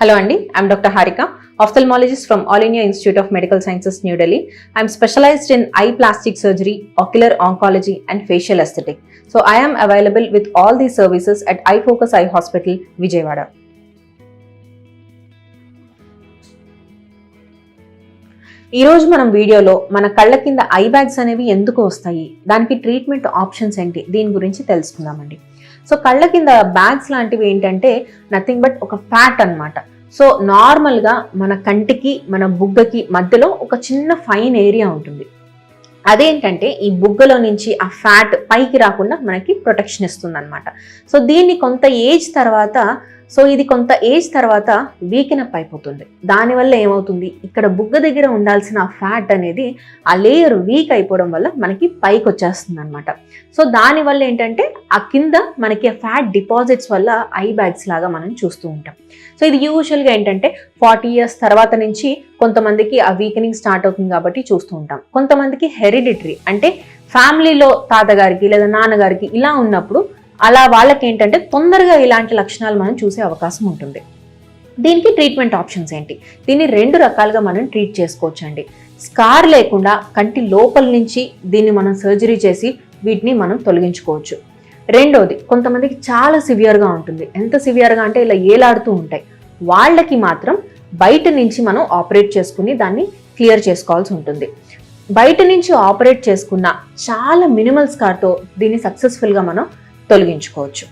Hello Andy, I'm Dr. Harika, ophthalmologist from All India Institute of Medical Sciences, New Delhi. I'm specialized in eye plastic surgery, ocular oncology and facial aesthetic. So I am available with all these services at Eye Focus Eye Hospital, Vijayawada. ఈ రోజు మనం వీడియోలో మన కళ్ళ కింద I bags అనేవి ఎందుకు వస్తాయి, దానికి ట్రీట్మెంట్ ఆప్షన్స్ ఏంటి, దీని గురించి తెలుసుకుందామండి. సో కళ్ళ కింద బ్యాగ్స్ లాంటివి ఏంటంటే నథింగ్ బట్ ఒక ఫ్యాట్ అన్నమాట. సో నార్మల్గా మన కంటికి మన బుగ్గకి మధ్యలో ఒక చిన్న ఫైన్ ఏరియా ఉంటుంది. అదేంటంటే ఈ బుగ్గలో నుంచి ఆ ఫ్యాట్ పైకి రాకుండా మనకి ప్రొటెక్షన్ ఇస్తుంది అనమాట. సో దీన్ని కొంత ఏజ్ తర్వాత వీకెన్ అప్ అయిపోతుంది. దానివల్ల ఏమవుతుంది, ఇక్కడ బుగ్గ దగ్గర ఉండాల్సిన ఫ్యాట్ అనేది ఆ లేయర్ వీక్ అయిపోవడం వల్ల మనకి పైకి వచ్చేస్తుంది అనమాట. సో దానివల్ల ఏంటంటే ఆ కింద మనకి ఆ ఫ్యాట్ డిపాజిట్స్ వల్ల ఐ బ్యాగ్స్ లాగా మనం చూస్తూ ఉంటాం. సో ఇది యూజువల్గా ఏంటంటే 40 years తర్వాత నుంచి కొంతమందికి ఆ వీకెనింగ్ స్టార్ట్ అవుతుంది కాబట్టి చూస్తూ ఉంటాం. కొంతమందికి హెరిడిటరీ అంటే ఫ్యామిలీలో తాతగారికి లేదా నాన్నగారికి ఇలా ఉన్నప్పుడు అలా వాళ్ళకి ఏంటంటే తొందరగా ఇలాంటి లక్షణాలు మనం చూసే అవకాశం ఉంటుంది. దీనికి ట్రీట్మెంట్ ఆప్షన్స్ ఏంటి? దీన్ని 2 రకాలుగా మనం ట్రీట్ చేసుకోవచ్చు అండి. స్కార్ లేకుండా కంటి లోపల నుంచి దీన్ని మనం సర్జరీ చేసి వీటిని మనం తొలగించుకోవచ్చు. రెండోది, కొంతమందికి చాలా సివియర్గా ఉంటుంది. ఎంత సివియర్గా అంటే ఇలా ఏలాడుతూ ఉంటాయి. వాళ్ళకి మాత్రం బయట నుంచి మనం ఆపరేట్ చేసుకుని దాన్ని క్లియర్ చేసుకోవాల్సి ఉంటుంది. బయట నుంచి ఆపరేట్ చేసుకున్న చాలా మినిమల్ స్కార్తో దీన్ని సక్సెస్ఫుల్గా మనం తొలగించుకోవచ్చు.